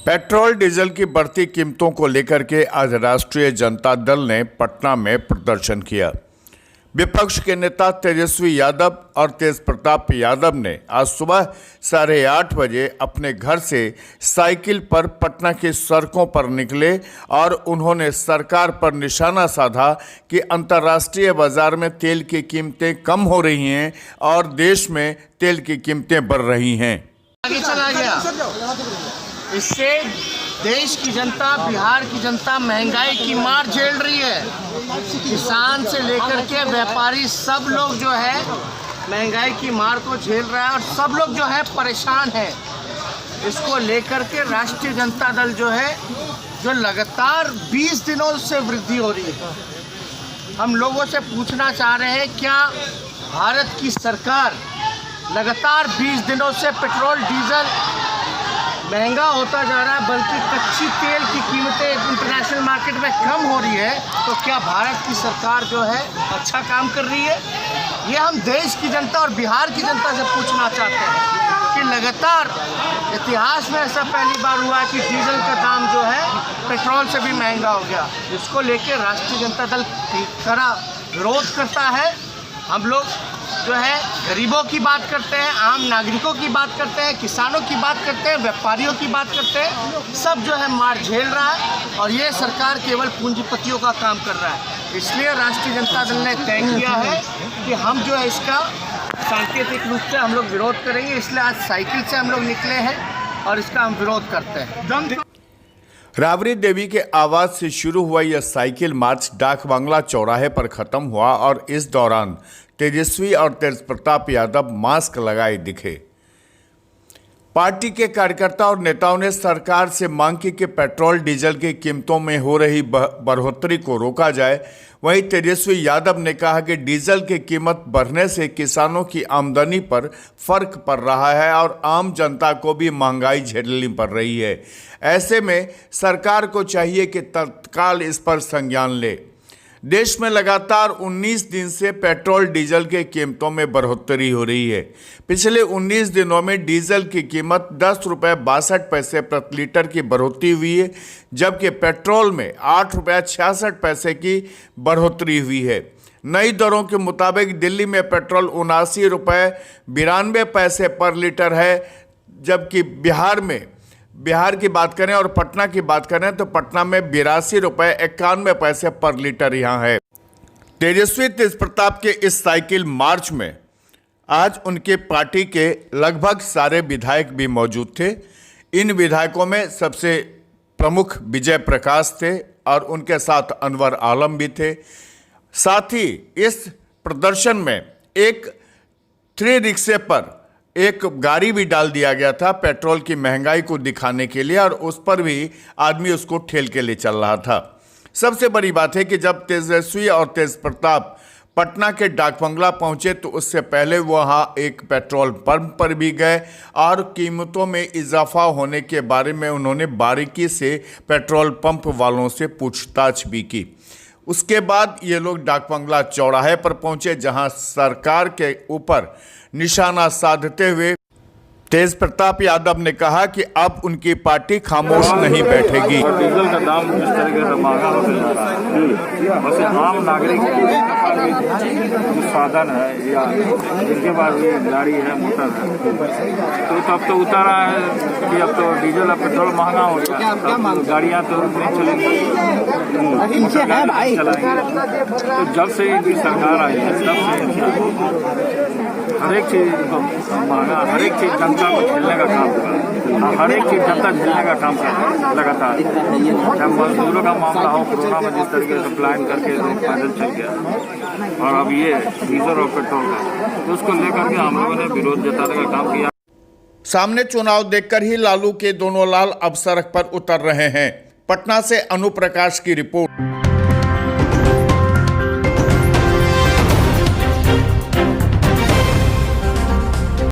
Petrol diesel की बढ़ती कीमतों को लेकर के आज राष्ट्रीय जनता दल ने पटना में प्रदर्शन किया। विपक्ष के नेता तेजस्वी यादव और तेज प्रताप यादव ने आज सुबह 8:30 बजे अपने घर से साइकिल पर पटना की सड़कों पर निकले और उन्होंने सरकार पर निशाना साधा कि अंतर्राष्ट्रीय बाजार में तेल की कीमतें कम हो रही हैं और देश में तेल की कीमतें बढ़ रही हैं। आगे चला गया। इससे देश की जनता, बिहार की जनता महंगाई की मार झेल रही है। किसान से लेकर के व्यापारी सब लोग जो है महंगाई की मार को झेल रहा है और सब लोग जो है परेशान है। इसको लेकर के राष्ट्रीय जनता दल जो है जो लगातार 20 दिनों से वृद्धि हो रही है। हम लोगों से पूछना चाह रहे हैं, क्या भारत की सरकार लगातार 20 दिनों से पेट्रोल डीजल महंगा होता जा रहा है, बल्कि कच्ची तेल की कीमतें इंटरनेशनल मार्केट में कम हो रही है, तो क्या भारत की सरकार जो है अच्छा काम कर रही है? ये हम देश की जनता और बिहार की जनता से पूछना चाहते हैं कि लगातार इतिहास में ऐसा पहली बार हुआ है कि डीजल का दाम जो है पेट्रोल से भी महंगा हो गया। इसको लेकर राष्ट्रीय जनता दल कड़ा विरोध करता है। हम लोग जो है गरीबों की बात करते हैं, आम नागरिकों की बात करते हैं, किसानों की बात करते हैं, व्यापारियों की बात करते हैं। सब जो है मार झेल रहा है और ये सरकार केवल पूंजीपतियों का काम कर रहा है। इसलिए राष्ट्रीय जनता दल ने तय किया है कि हम जो है इसका सांकेतिक रूप से हम लोग विरोध करेंगे। इसलिए आज साइकिल से हम लोग निकले हैं और इसका हम विरोध करते हैं। राबड़ी देवी के आवाज से शुरू हुआ यह साइकिल मार्च डाक बांग्ला चौराहे पर खत्म हुआ और इस दौरान तेजस्वी और तेज प्रताप यादव मास्क लगाए दिखे। पार्टी के कार्यकर्ता और नेताओं ने सरकार से मांग की कि पेट्रोल डीजल की कीमतों में हो रही बढ़ोतरी को रोका जाए। वहीं तेजस्वी यादव ने कहा कि डीजल की कीमत बढ़ने से किसानों की आमदनी पर फर्क पड़ रहा है और आम जनता को भी महंगाई झेलनी पड़ रही है। ऐसे में सरकार को चाहिए कि तत्काल इस पर संज्ञान ले। देश में लगातार 19 दिन से पेट्रोल डीजल के कीमतों में बढ़ोतरी हो रही है। पिछले 19 दिनों में डीजल की कीमत 10 रुपये 62 पैसे प्रति लीटर की बढ़ोतरी हुई है, जबकि पेट्रोल में 8 रुपये 66 पैसे की बढ़ोतरी हुई है। नई दरों के मुताबिक दिल्ली में पेट्रोल 79 रुपये 92 पैसे पर लीटर है, जबकि बिहार की बात करें और पटना की बात करें तो पटना में 82 रुपये 91 पैसे पर लीटर यहाँ है। तेजस्वी तेज प्रताप के इस साइकिल मार्च में आज उनके पार्टी के लगभग सारे विधायक भी मौजूद थे। इन विधायकों में सबसे प्रमुख विजय प्रकाश थे और उनके साथ अनवर आलम भी थे। साथ ही इस प्रदर्शन में एक 3 रिक्शे पर एक गाड़ी भी डाल दिया गया था पेट्रोल की महंगाई को दिखाने के लिए और उस पर भी आदमी उसको ठेल के ले चल रहा था। सबसे बड़ी बात है कि जब तेजस्वी और तेज प्रताप पटना के डाक बंगला पहुंचे तो उससे पहले वहां एक पेट्रोल पंप पर भी गए और कीमतों में इजाफा होने के बारे में उन्होंने बारीकी से पेट्रोल पंप वालों से पूछताछ भी की। उसके बाद ये लोग डाक बंगला चौराहे पर पहुंचे, जहां सरकार के ऊपर निशाना साधते हुए तेज प्रताप यादव ने कहा कि अब उनकी पार्टी खामोश नहीं बैठेगी। डीजल का दाम जिस तरीके से महंगा होते जा रहा है, वैसे आम नागरिक जो साधन है या जिनके पास भी गाड़ी है, मोटर है, तो तब तो उतारा है कि अब तो डीजल और पेट्रोल महंगा हो गया, तब गाड़ियाँ तो नहीं चलेंगी, तो जब से इनकी सरकार आई है तब से हर एक चीज महंगा, हर एक चीज जनता को झेलने का काम कर रहा है, हर एक चीज जनता झेलने का काम कर रहा है लगातार। जब मजदूरों का मामला हो, कोरोना में जिस तरीके से प्लान करके पैदल चल गया, और अब ये डीजल और पेट्रोल का, तो उसको लेकर के हम लोगों ने विरोध जताने का काम किया। सामने चुनाव देखकर ही लालू के दोनों लाल अब सड़क पर उतर रहे हैं। पटना से अनुप्रकाश की रिपोर्ट।